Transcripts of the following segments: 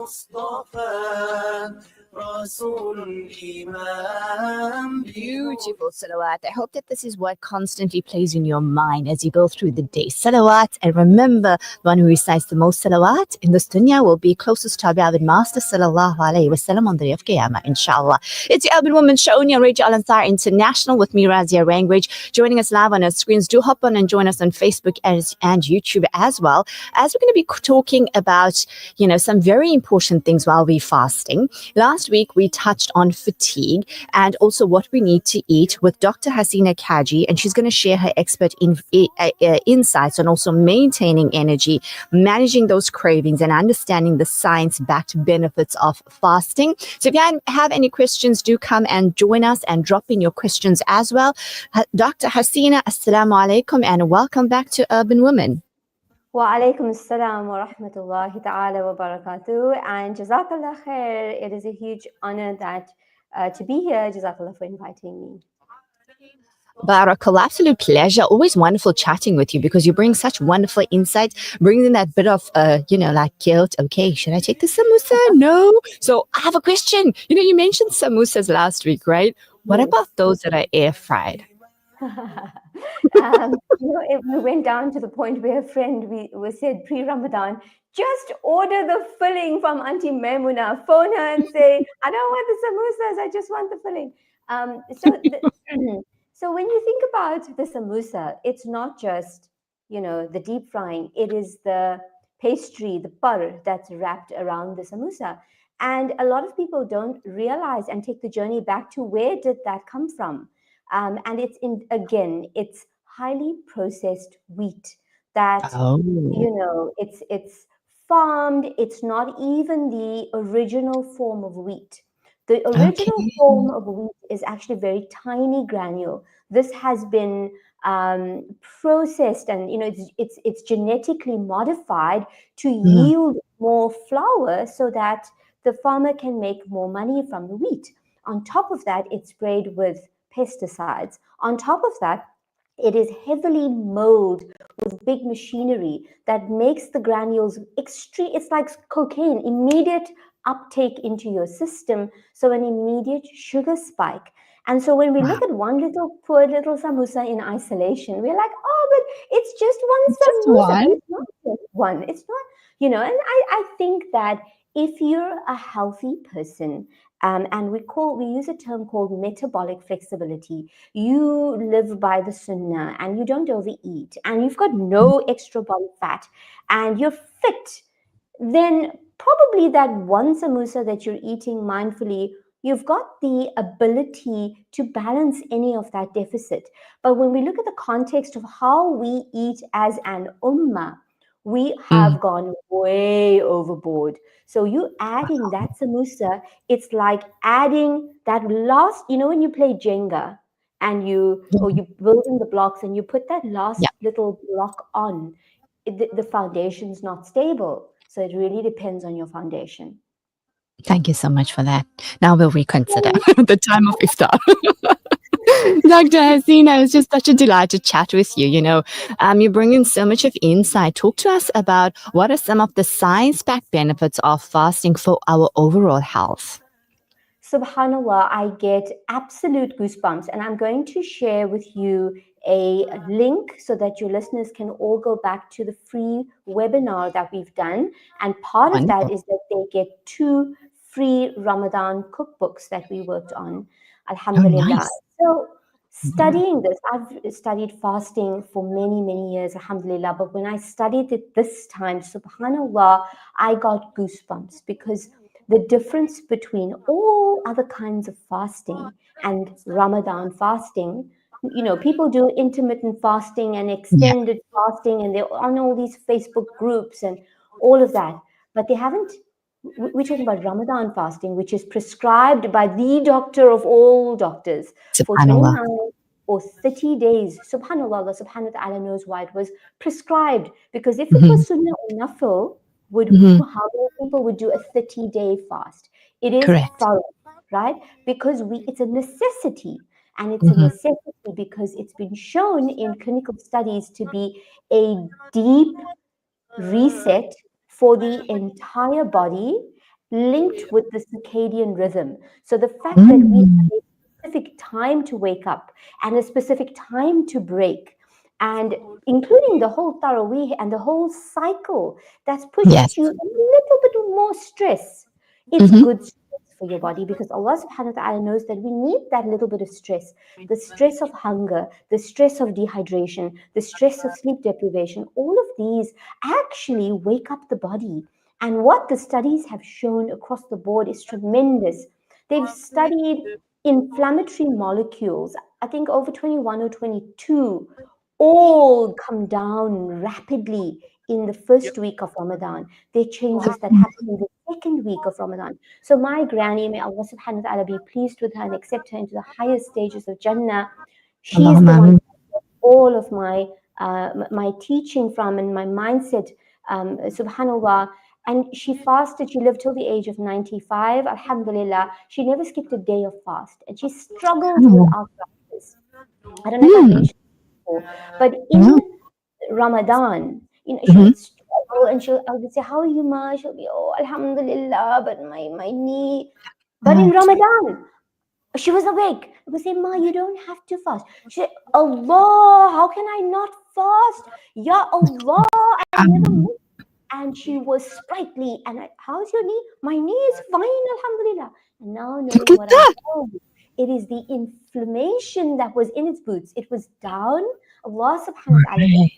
Beautiful salawat. I hope that this is what constantly plays in your mind as you go through the day. Salawat, and remember, the one who recites the most salawat in this dunya will be closest to our beloved Master Sallallahu Alaihi Wasallam on the day of Qiyamah, inshallah. It's the Urban Woman Show, Radio Al Ansar International with me, Razia Rangrage, joining us live on our screens. Do hop on and join us on Facebook and YouTube as well, as we're going to be talking about, some very important things while we're fasting. Last week, we touched on fatigue and also what we need to eat with Dr. Hassina Kajee, and she's going to share her expert insights on also maintaining energy, managing those cravings, and understanding the science-backed benefits of fasting. So if you have any questions, do come and join us and drop in your questions as well. Dr. Hassina, assalamu alaikum, and welcome back to Urban Women. Wa alaikum assalam wa rahmatullahi ta'ala wa barakatuh, and jazakallah khair. It is a huge honor to be here. Jazakallah for inviting me. Barakallah, absolute pleasure. Always wonderful chatting with you because you bring such wonderful insights, bringing that bit of, like guilt. Okay, should I take the samosa? No. So I have a question. You mentioned samosas last week, right? What about those that are air fried? We went down to the point where a friend we said pre-Ramadan, just order the filling from Auntie Maimuna. Phone her and say, I don't want the samosas, I just want the filling. So when you think about the samosa, it's not just, the deep frying. It is the pastry, the par that's wrapped around the samosa. And a lot of people don't realize and take the journey back to where did that come from? And it's highly processed wheat that, it's farmed. It's not even the original form of wheat. The original form of wheat is actually very tiny granule. This has been processed, and it's genetically modified to yield more flour so that the farmer can make more money from the wheat. On top of that, it's sprayed with pesticides. On top of that, it is heavily mowed with big machinery that makes the granules extreme. It's like cocaine, immediate uptake into your system, so an immediate sugar spike. And so when we look at one poor little samosa in isolation, we're like, oh, but it's just one samosa. It's not just one. It's not, and I think that if you're a healthy person, and we use a term called metabolic flexibility. You live by the sunnah and you don't overeat and you've got no extra body fat and you're fit, then probably that one samosa that you're eating mindfully, you've got the ability to balance any of that deficit. But when we look at the context of how we eat as an ummah, we have gone way overboard. So you adding that samosa, it's like adding that last, when you play Jenga and you're building the blocks and you put that last little block on, the foundation's not stable. So it really depends on your foundation. Thank you so much for that. Now we'll reconsider the time of iftar. Dr. Hassina, it's just such a delight to chat with you. You bring in so much of insight. Talk to us about what are some of the science-backed benefits of fasting for our overall health. Subhanallah, I get absolute goosebumps, and I'm going to share with you a link so that your listeners can all go back to the free webinar that we've done. And part of that is that they get 2 free Ramadan cookbooks that we worked on. Alhamdulillah. Nice. So studying this, I've studied fasting for many, many years, alhamdulillah. But when I studied it this time, subhanallah, I got goosebumps because the difference between all other kinds of fasting and Ramadan fasting, people do intermittent fasting and extended fasting, and they're on all these Facebook groups and all of that. But they haven't, we're talking about Ramadan fasting, which is prescribed by the doctor of all doctors for 29 or 30 days. Subhanallah, Allah subhanahu wa ta'ala knows why it was prescribed. Because if it was sunnah or nafil, how many people would do a 30-day fast? It is farz, right? Because it's a necessity. And it's a necessity because it's been shown in clinical studies to be a deep reset for the entire body linked with the circadian rhythm. So the fact that we Mm. have a specific time to wake up and a specific time to break, and including the whole Taraweeh and the whole cycle that's pushed Yes. you a little bit more stress. It's Hmm. good stress for your body because Allah subhanahu wa ta'ala knows that we need that little bit of stress, the stress of hunger, the stress of dehydration, the stress of sleep deprivation. All of these actually wake up the body. And what the studies have shown across the board is tremendous. They've studied inflammatory molecules, I think over 21 or 22, all come down rapidly in the first week of Ramadan. There are changes that happen in the second week of Ramadan. So my granny, may Allah subhanahu wa ta'ala be pleased with her and accept her into the highest stages of Jannah. She's the Allahumma one ameen. all of my teaching from and my mindset, subhanallah. And she fasted, she lived till the age of 95, alhamdulillah. She never skipped a day of fast, and she struggled with Oh. arthritis. I don't know if I've Mm. mentioned before, but in No. Ramadan, she Hmm. would struggle, and I would say, "How are you, ma?" She'll be, "Oh, alhamdulillah, but my knee." But in Oh. Ramadan, she was awake. I would say, "Ma, you don't have to fast." She said, "Allah, how can I not fast? Ya Allah, I've never Um, missed." And she was sprightly. And how's your knee? My knee is fine, alhamdulillah. And now look knowing at what I that. know, it is the inflammation that was in its boots. It was down. Allah subhanahu wa ta'ala. Right.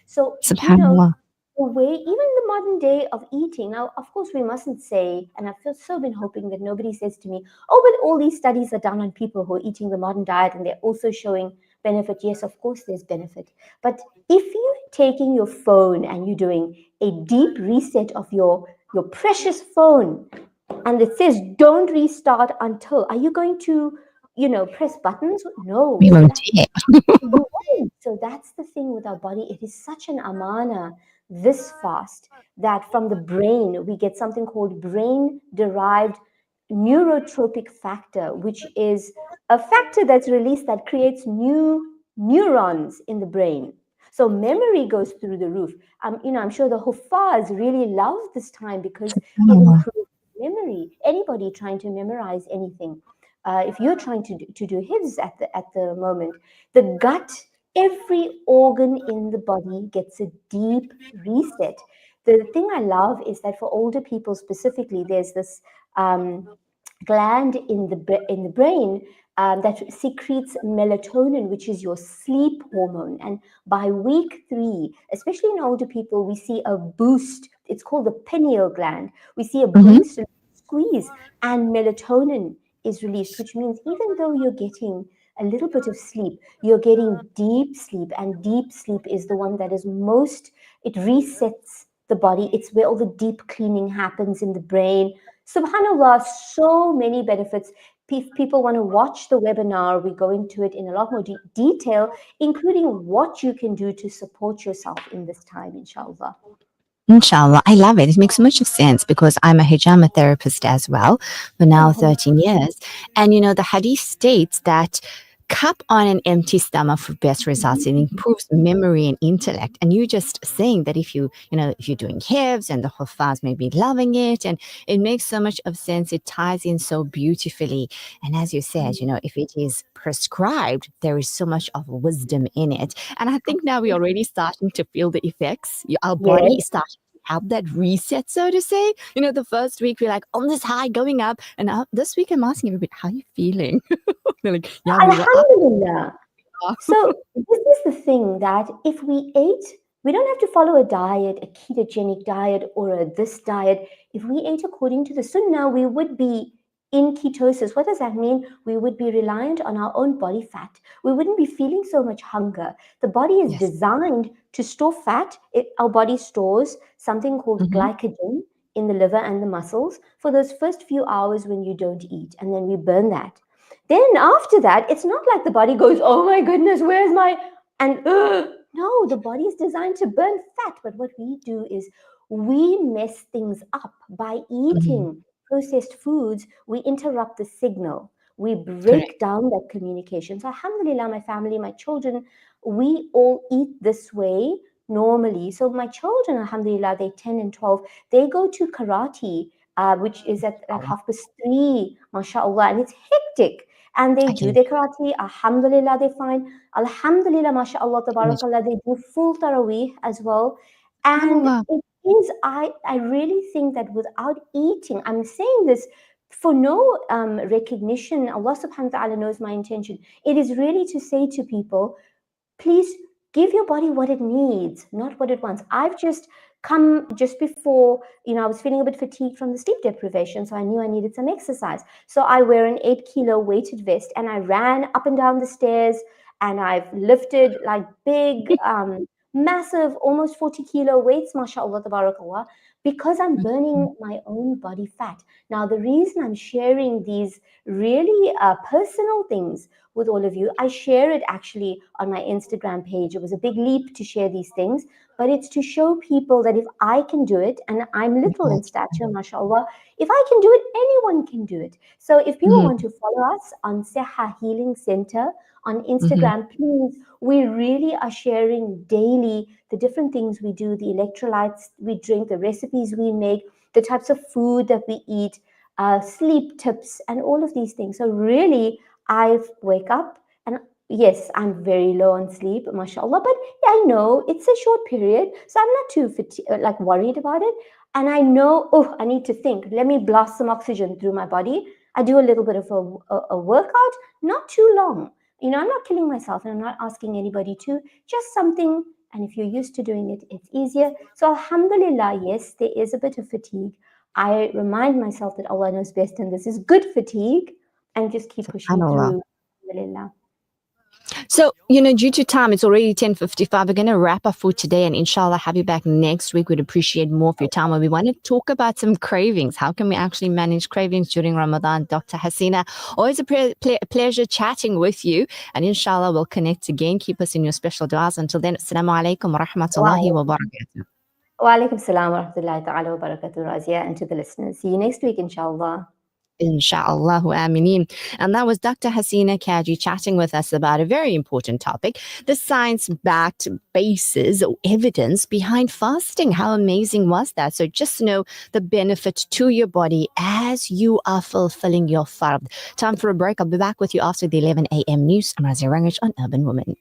So, Subhanallah. the way, even the modern day of eating, now, of course, we mustn't say, and I've so been hoping that nobody says to me, "Oh, but all these studies are done on people who are eating the modern diet and they're also showing benefit." Yes, of course, there's benefit. But if you're taking your phone and you're doing a deep reset of your precious phone, and it says don't restart until, are you going to, press buttons? No. We So won't that dare. you won't. So that's the thing with our body. It is such an amana, this fast, that from the brain, we get something called brain derived neurotropic factor, which is a factor that's released that creates new neurons in the brain. So memory goes through the roof. I'm sure the Huffaz really love this time because it Subhanallah. improves memory. Anybody trying to memorize anything, if you're trying to do hifz at the moment, the gut, every organ in the body gets a deep reset. The thing I love is that for older people specifically, there's this gland in the brain that secretes melatonin, which is your sleep hormone. And by week 3, especially in older people, we see a boost. It's called the pineal gland. We see a Hmm. boost, a squeeze, and melatonin is released, which means even though you're getting a little bit of sleep, you're getting deep sleep, and deep sleep is the one that is most, it resets the body. It's where all the deep cleaning happens in the brain. Subhanallah, so many benefits. If people want to watch the webinar, we go into it in a lot more detail, including what you can do to support yourself in this time, inshallah. Inshallah. I love it. It makes much sense because I'm a hijama therapist as well for now Alhamdulillah. 13 years. And the hadith states that cup on an empty stomach for best results. It improves memory and intellect. And you just saying that if you're doing hips and the huffaz may be loving it, and it makes so much of sense. It ties in so beautifully. And as you said, if it is prescribed, there is so much of wisdom in it. And I think now we're already starting to feel the effects. Our body Yes. is starting to have that reset, so to say. The first week we're like on this high going up. And this week I'm asking everybody, how are you feeling? They're like, yeah, we were up. Alhamdulillah. So this is the thing, that if we ate, we don't have to follow a diet, a ketogenic diet or a this diet. If we ate according to the sunnah, we would be in ketosis. What does that mean? We would be reliant on our own body fat. We wouldn't be feeling so much hunger. The body is Yes. designed to store fat. Our body stores something called Mm-hmm. glycogen in the liver and the muscles for those first few hours when you don't eat, and then we burn that. Then after that, it's not like the body goes, "Oh my goodness, where's my," and no, the body is designed to burn fat. But what we do is we mess things up by Mm-hmm. eating processed foods. We interrupt the signal. We Correct. break down that communication. So alhamdulillah, my family, my children, we all eat this way normally. So my children, alhamdulillah, they're 10 and 12. They go to karate which is at like 3:30, mashallah, and it's hectic. And they do Okay. their karate, alhamdulillah, they find, alhamdulillah, mashallah, tabarakallah, they do full taraweeh as well. And SubhanAllah. it is, I really think that without eating, I'm saying this for no recognition, Allah subhanahu wa ta'ala knows my intention. It is really to say to people, please give your body what it needs, not what it wants. I've just come just before, I was feeling a bit fatigued from the sleep deprivation, so I knew I needed some exercise. So I wear an 8-kilo weighted vest and I ran up and down the stairs, and I've lifted like big, massive, almost 40-kilo weights, mashallah, tabarakallah, because I'm burning my own body fat. Now, the reason I'm sharing these really personal things with all of you, I share it actually on my Instagram page. It was a big leap to share these things, but it's to show people that if I can do it, and I'm little in stature, mashallah, if I can do it, anyone can do it. So if people want to follow us on Seha Healing Center on Instagram, please, we really are sharing daily the different things we do, the electrolytes we drink, the recipes we make, the types of food that we eat, sleep tips, and all of these things. So really, I wake up and yes, I'm very low on sleep, mashallah, but yeah, I know it's a short period, so I'm not too like worried about it. And I know, oh, I need to think. Let me blast some oxygen through my body. I do a little bit of a workout, not too long. I'm not killing myself, and I'm not asking anybody to. Just something, and if you're used to doing it, it's easier. So alhamdulillah, yes, there is a bit of fatigue. I remind myself that Allah knows best, and this is good fatigue, and just keep pushing SubhanAllah. through. Alhamdulillah. So, due to time, it's already 10:55. We're going to wrap up for today, and inshallah have you back next week. We'd appreciate more of your time. And we want to talk about some cravings. How can we actually manage cravings during Ramadan? Dr. Hassina, always a pleasure chatting with you. And inshallah, we'll connect again. Keep us in your special du'as. Until then, assalamu alaikum wa rahmatullahi wa barakatuh. Wa alaikum salam wa rahmatullahi ta'ala wa barakatuh, Razia, and to the listeners. See you next week, inshallah. Insha'Allahu ameeneen. And that was Dr. Hassina Kajee chatting with us about a very important topic, the science-backed basis or evidence behind fasting. How amazing was that? So just know the benefit to your body as you are fulfilling your fard. Time for a break. I'll be back with you after the 11 a.m. news. I'm Razia Rangrage on Urban Woman.